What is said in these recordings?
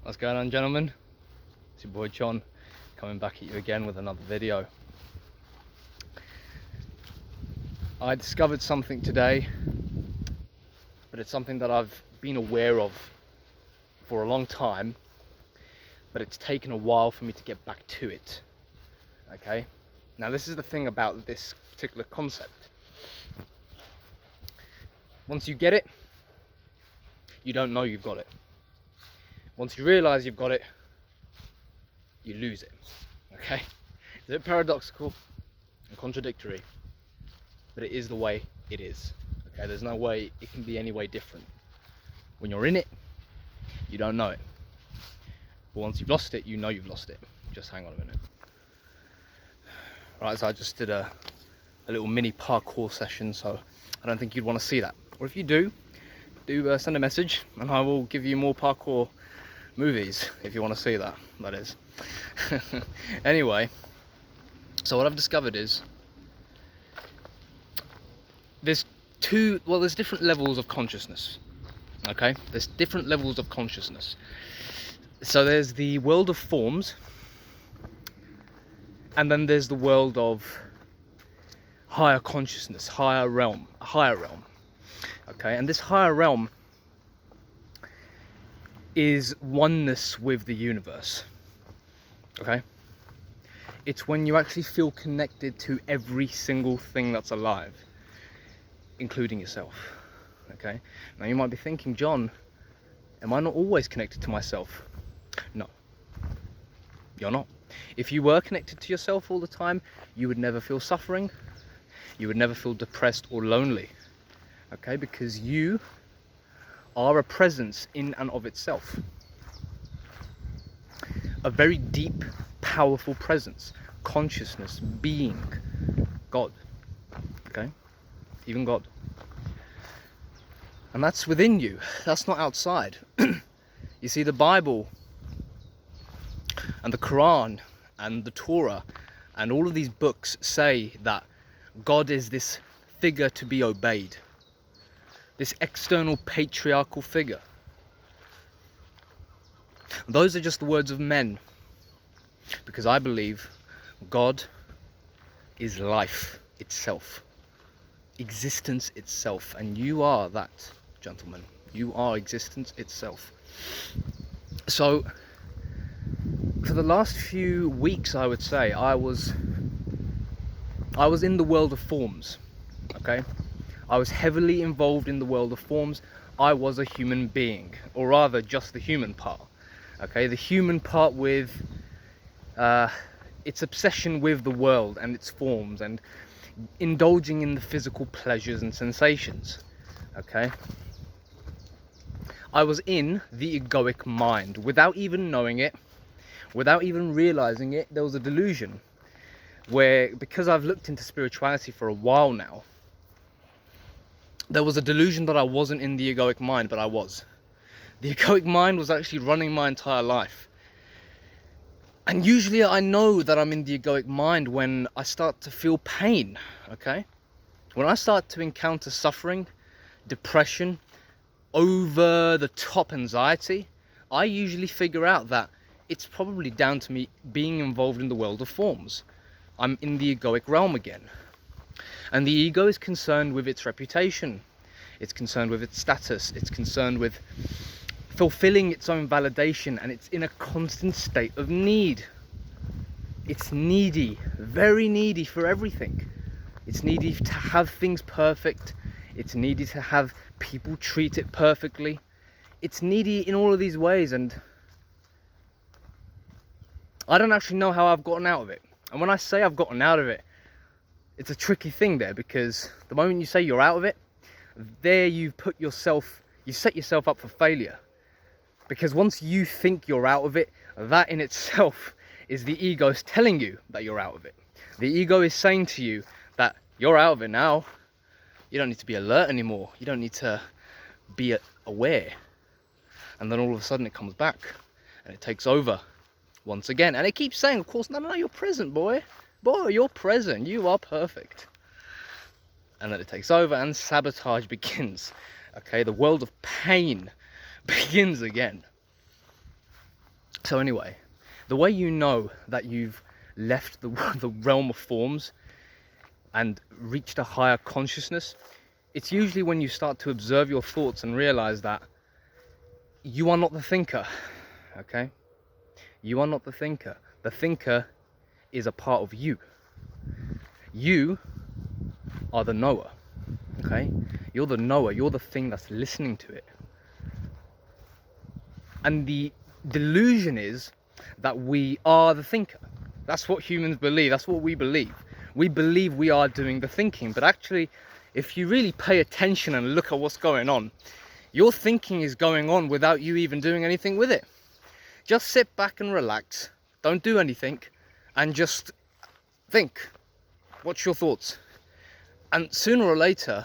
What's going on, gentlemen? It's your boy John coming back at you again with another video. I discovered something today, but it's something that I've been aware of for a long time, but it's taken a while for me to get back to it. Okay? Now this is the thing about this particular concept. Once you get it, you don't know you've got it. Once you realize you've got it, you lose it. Okay? It's a bit paradoxical and contradictory, but it is the way it is. Okay? There's no way it can be any way different. When you're in it, you don't know it. But once you've lost it, you know you've lost it. Just hang on a minute. Right, so I just did a little mini parkour session, so I don't think you'd want to see that. Or if you do send a message and I will give you more parkour movies if you want to see that is. Anyway, so what I've discovered is there's different levels of consciousness. Okay, there's different levels of consciousness. So there's the world of forms, and then there's the world of higher consciousness, a higher realm. Okay, and this higher realm is oneness with the universe. Okay, it's when you actually feel connected to every single thing that's alive, including yourself. Okay, now you might be thinking, John, am I not always connected to myself? No, you're not. If you were connected to yourself all the time, you would never feel suffering, you would never feel depressed or lonely. Okay, because you are a presence in and of itself. A very deep, powerful presence, consciousness, being, God. Okay? Even God. And that's within you. That's not outside. You see, the Bible and the Quran and the Torah and all of these books say that God is this figure to be obeyed. This external patriarchal figure. Those are just the words of men, because I believe God is life itself, existence itself, and you are that, gentlemen. You are existence itself. So for the last few weeks, I would say, I was in the world of forms. Okay, I was heavily involved in the world of forms. I was a human being, or rather just the human part. Okay, the human part with its obsession with the world and its forms and indulging in the physical pleasures and sensations. Okay, I was in the egoic mind without even knowing it, without even realizing it. There was a delusion where, because I've looked into spirituality for a while now, there was a delusion that I wasn't in the egoic mind, but I was. The egoic mind was actually running my entire life. And usually I know that I'm in the egoic mind when I start to feel pain, okay? When I start to encounter suffering, depression, over the top anxiety, I usually figure out that it's probably down to me being involved in the world of forms. I'm in the egoic realm again. And the ego is concerned with its reputation. It's concerned with its status. It's concerned with fulfilling its own validation, and it's in a constant state of need. It's needy, very needy for everything. It's needy to have things perfect. It's needy to have people treat it perfectly. It's needy in all of these ways, and I don't actually know how I've gotten out of it. And when I say I've gotten out of it, it's a tricky thing there, because the moment you say you're out of it, there you set yourself up for failure. Because once you think you're out of it, that in itself is the ego telling you that you're out of it. The ego is saying to you that you're out of it now. You don't need to be alert anymore. You don't need to be aware. And then all of a sudden it comes back and it takes over once again. And it keeps saying, of course, no, you're present, boy. Boy, you're present. You are perfect. And then it takes over and sabotage begins. Okay, the world of pain begins again. So anyway, the way you know that you've left the realm of forms and reached a higher consciousness, it's usually when you start to observe your thoughts and realize that you are not the thinker, okay? You are not the thinker. The thinker is a part of you. You are the knower, okay? You're the knower. You're the thing that's listening to it. And the delusion is that we are the thinker. That's what humans believe. That's what we believe. We believe we are doing the thinking. But actually, if you really pay attention and look at what's going on, your thinking is going on without you even doing anything with it. Just sit back and relax. Don't do anything. And just think. What's your thoughts? And sooner or later,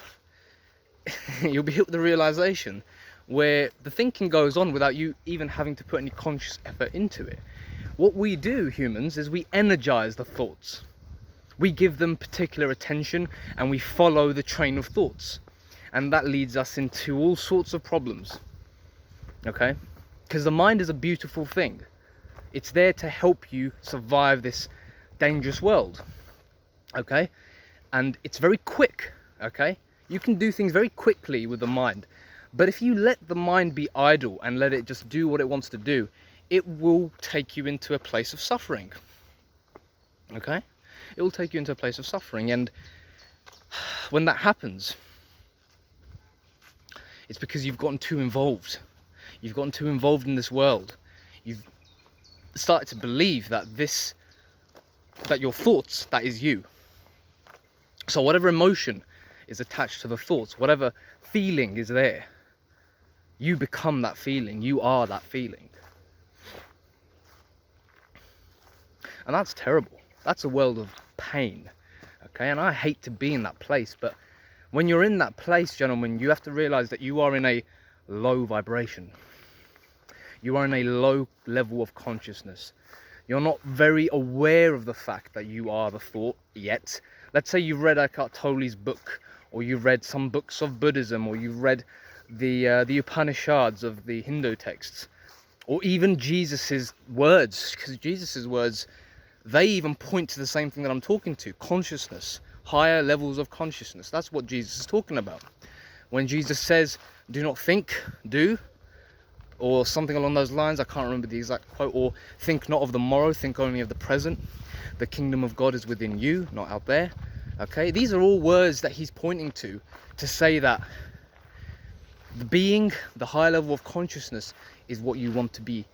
you'll be hit with the realization where the thinking goes on without you even having to put any conscious effort into it. What we do, humans, is we energize the thoughts. We give them particular attention and we follow the train of thoughts. And that leads us into all sorts of problems. Okay? Because the mind is a beautiful thing. It's there to help you survive this dangerous world. Okay? And it's very quick. Okay? You can do things very quickly with the mind. But if you let the mind be idle and let it just do what it wants to do, it will take you into a place of suffering. Okay? It will take you into a place of suffering. And when that happens, it's because you've gotten too involved. You've gotten too involved in this world. You've started to believe that that your thoughts, that is you. So whatever emotion is attached to the thoughts, whatever feeling is there, you become that feeling. You are that feeling. And that's terrible. That's a world of pain. Okay, and I hate to be in that place, but when you're in that place, gentlemen, you have to realize that you are in a low vibration. You are in a low level of consciousness. You're not very aware of the fact that you are the thought yet. Let's say you've read Eckhart Tolle's book, or you've read some books of Buddhism, or you've read the Upanishads of the Hindu texts, or even Jesus's words, because Jesus's words, they even point to the same thing that I'm talking to, consciousness, higher levels of consciousness. That's what Jesus is talking about. When Jesus says, do not think, do, or something along those lines, I can't remember the exact quote, or think not of the morrow, think only of the present. The kingdom of God is within you, not out there. Okay, these are all words that he's pointing to say that the being, the higher level of consciousness, is what you want to be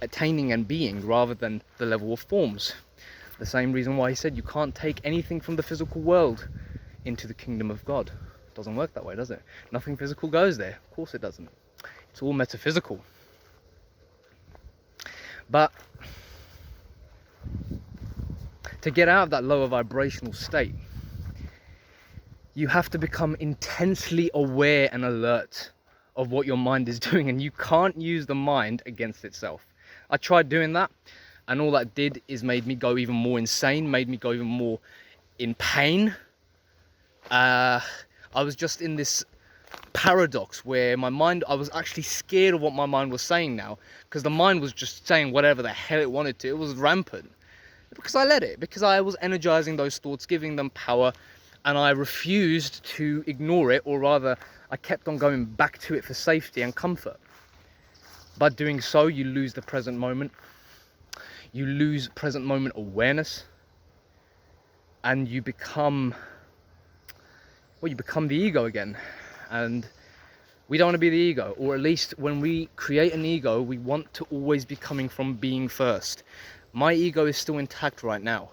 attaining and being, rather than the level of forms. The same reason why he said you can't take anything from the physical world into the kingdom of God. It doesn't work that way, does it? Nothing physical goes there. Of course it doesn't. It's all metaphysical. But to get out of that lower vibrational state, you have to become intensely aware and alert of what your mind is doing, and you can't use the mind against itself. I tried doing that, and all that did is made me go even more insane, made me go even more in pain. I was just in this paradox where my mind, I was actually scared of what my mind was saying now, because the mind was just saying whatever the hell it wanted to. It was rampant. Because I let it, because I was energizing those thoughts, giving them power, and I refused to ignore it, or rather, I kept on going back to it for safety and comfort. By doing so, you lose the present moment. You lose present moment awareness, and you become the ego again. And we don't want to be the ego, or at least when we create an ego, we want to always be coming from being first. My ego is still intact right now.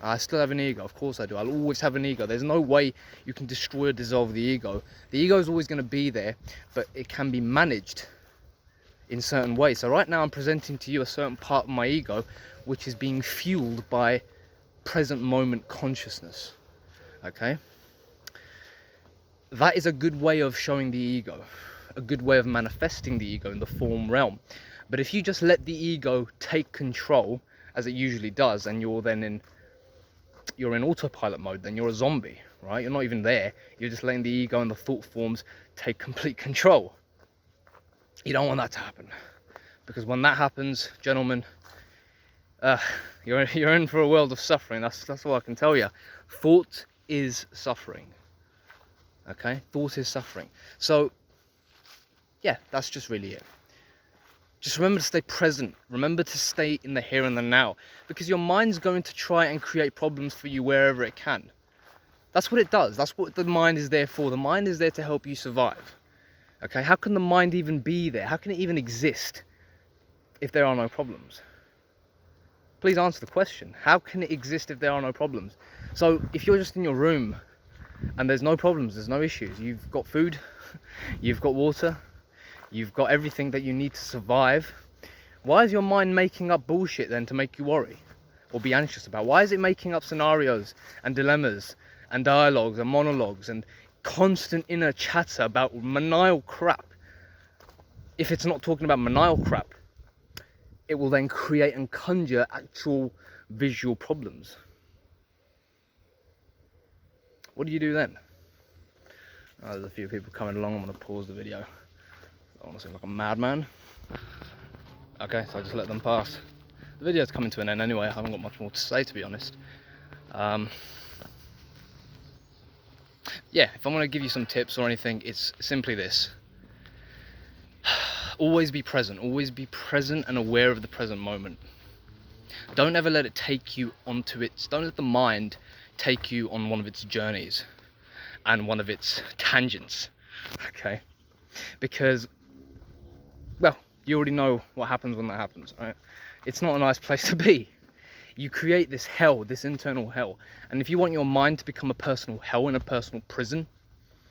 I still have an ego, of course I do. I'll always have an ego. There's no way you can destroy or dissolve the ego. The ego is always going to be there, but it can be managed in certain ways. So right now I'm presenting to you a certain part of my ego, which is being fueled by present moment consciousness. Okay? That is a good way of showing the ego, a good way of manifesting the ego in the form realm. But if you just let the ego take control, as it usually does, and you're in autopilot mode, then you're a zombie, right? You're not even there. You're just letting the ego and the thought forms take complete control. You don't want that to happen. Because when that happens, gentlemen, you're in for a world of suffering. That's all I can tell you. Thought is suffering. Okay, thought is suffering. So yeah, that's just really it. Just remember to stay present. Remember to stay in the here and the now, because your mind's going to try and create problems for you wherever it can. That's what it does. That's what the mind is there for. The mind is there to help you survive. Okay, how can the mind even be there? How can it even exist if there are no problems? Please answer the question. How can it exist if there are no problems? So if you're just in your room and there's no problems, there's no issues, you've got food, you've got water, you've got everything that you need to survive, why is your mind making up bullshit then to make you worry or be anxious about? Why is it making up scenarios and dilemmas and dialogues and monologues and constant inner chatter about maniacal crap? If it's not talking about maniacal crap, it will then create and conjure actual visual problems. What do you do then? There's a few people coming along. I'm going to pause the video. I want to seem like a madman. Okay, so I just let them pass. The video's coming to an end anyway. I haven't got much more to say, to be honest. Yeah, if I'm going to give you some tips or anything, it's simply this. Always be present and aware of the present moment. Don't ever let it take you onto its, don't let the mind take you on one of its journeys and one of its tangents, okay? Because, well, you already know what happens when that happens, right? It's not a nice place to be. You create this hell, this internal hell. And if you want your mind to become a personal hell and a personal prison,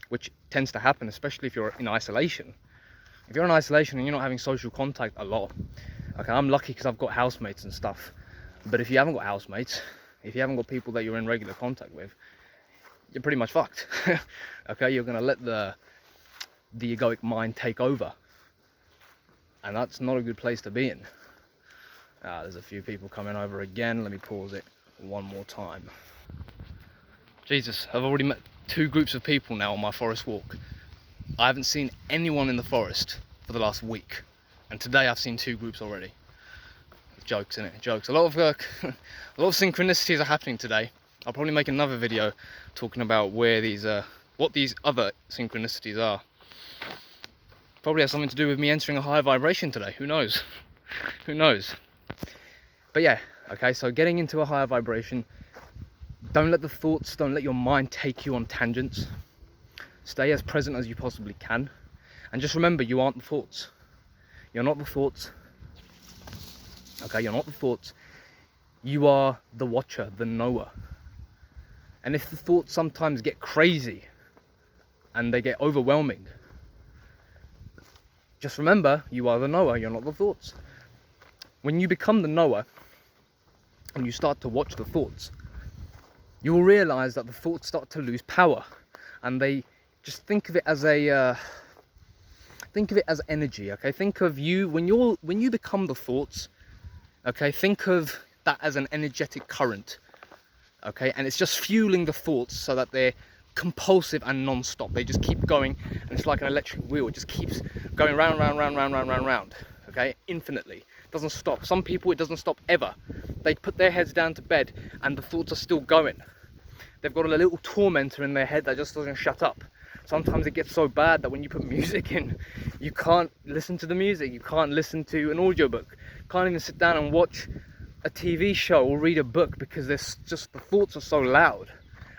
which tends to happen, especially if you're in isolation. If you're in isolation and you're not having social contact a lot, okay, I'm lucky because I've got housemates and stuff. But if you haven't got housemates, if you haven't got people that you're in regular contact with, you're pretty much fucked. Okay, you're going to let the egoic mind take over. And that's not a good place to be in. There's a few people coming over again. Let me pause it one more time. Jesus, I've already met 2 groups of people now on my forest walk. I haven't seen anyone in the forest for the last week. And today I've seen 2 groups already. Jokes, innit? Jokes. A lot of synchronicities are happening today. I'll probably make another video talking about where these, what these other synchronicities are. Probably has something to do with me entering a higher vibration today. Who knows? Who knows? But yeah, okay, so getting into a higher vibration, don't let your mind take you on tangents. Stay as present as you possibly can. And just remember, you aren't the thoughts. You're not the thoughts. Okay, you're not the thoughts. You are the watcher, the knower. And if the thoughts sometimes get crazy and they get overwhelming, just remember, you are the knower, you're not the thoughts. When you become the knower and you start to watch the thoughts, you will realize that the thoughts start to lose power, and they just think of it as energy. Okay, think of you when you become the thoughts. Okay, think of that as an energetic current. Okay, and it's just fueling the thoughts so that they're compulsive and non-stop. They just keep going, and it's like an electric wheel. It just keeps going round, round. Okay, infinitely. It doesn't stop. Some people, it doesn't stop ever. They put their heads down to bed and the thoughts are still going. They've got a little tormentor in their head that just doesn't shut up. Sometimes it gets so bad that when you put music in, you can't listen to the music, you can't listen to an audiobook, can't even sit down and watch a TV show or read a book, because there's just, the thoughts are so loud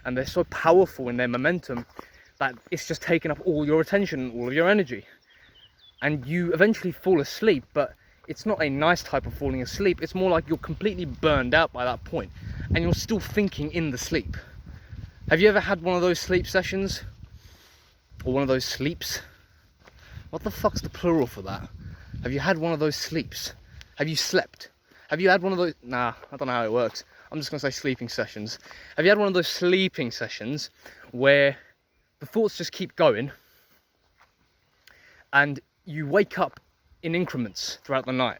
and they're so powerful in their momentum that it's just taking up all your attention, all of your energy. And you eventually fall asleep, but it's not a nice type of falling asleep. It's more like you're completely burned out by that point and you're still thinking in the sleep. Have you ever had one of those sleep sessions? Or one of those sleeps? What the fuck's the plural for that? Have you had one of those sleeps? Have you slept? Have you had one of those? Nah, I don't know how it works. I'm just gonna say sleeping sessions. Have you had one of those sleeping sessions where the thoughts just keep going and you wake up in increments throughout the night?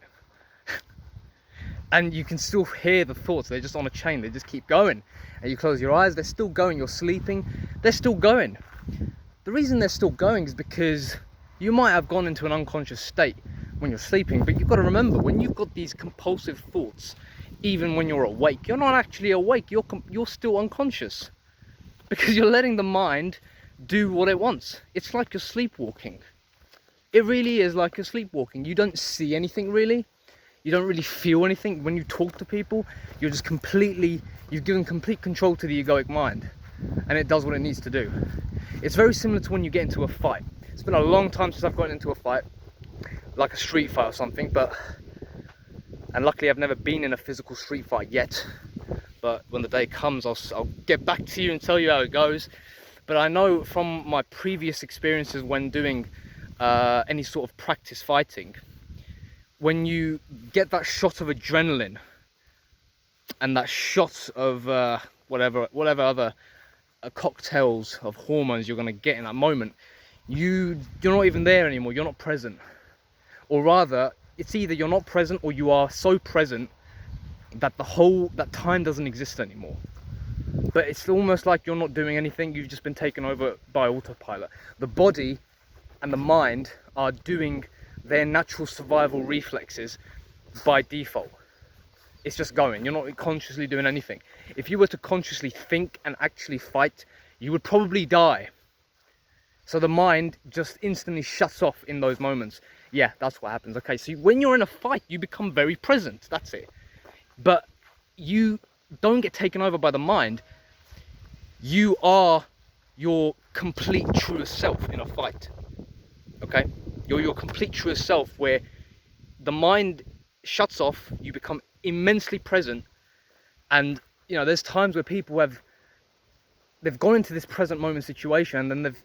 And you can still hear the thoughts, they're just on a chain, they just keep going. And you close your eyes, they're still going, you're sleeping, they're still going. The reason they're still going is because you might have gone into an unconscious state when you're sleeping. But you've got to remember, when you've got these compulsive thoughts, even when you're awake, you're not actually awake, you're still unconscious, because you're letting the mind do what it wants. It's like you're sleepwalking. It really is like you're sleepwalking. You don't see anything really. You don't really feel anything. When you talk to people, you're just you've given complete control to the egoic mind, and it does what it needs to do. It's very similar to when you get into a fight. It's been a long time since I've gotten into a fight, like a street fight or something, and luckily I've never been in a physical street fight yet. But when the day comes, I'll get back to you and tell you how it goes. But I know from my previous experiences when doing any sort of practice fighting, when you get that shot of adrenaline and that shot of whatever other cocktails of hormones you're going to get in that moment, you're not even there anymore. You're not present, or rather, it's either you're not present or you are so present that that time doesn't exist anymore. But it's almost like you're not doing anything. You've just been taken over by autopilot. The body and the mind are doing their natural survival reflexes by default. It's just going. You're not consciously doing anything. If you were to consciously think and actually fight, you would probably die. So the mind just instantly shuts off in those moments. Yeah, that's what happens. Okay, so when you're in a fight, you become very present. That's it. But you don't get taken over by the mind. You are your complete truest self in a fight. Okay? You're your complete truest self, where the mind shuts off, you become immensely present. And there's times where people they've gone into this present moment situation, and then they've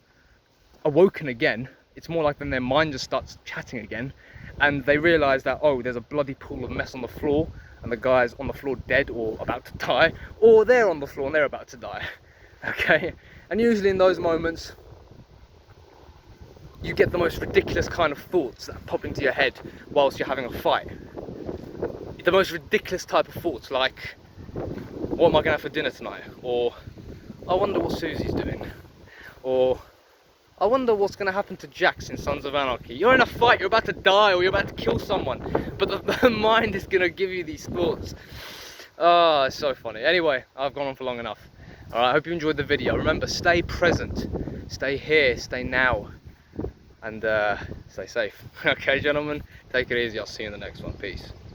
awoken again. It's more like then their mind just starts chatting again, and they realize that, oh, there's a bloody pool of mess on the floor, and the guy's on the floor dead or about to die, or they're on the floor and they're about to die. Okay? And usually in those moments, you get the most ridiculous kind of thoughts that pop into your head whilst you're having a fight. The most ridiculous type of thoughts, like, what am I going to have for dinner tonight? Or, I wonder what Susie's doing. Or, I wonder what's going to happen to Jax in Sons of Anarchy. You're in a fight, you're about to die, or you're about to kill someone, but the mind is going to give you these thoughts. Oh, it's so funny. Anyway, I've gone on for long enough. Alright, I hope you enjoyed the video. Remember, stay present, stay here, stay now, and stay safe. Okay, gentlemen, take it easy. I'll see you in the next one. Peace.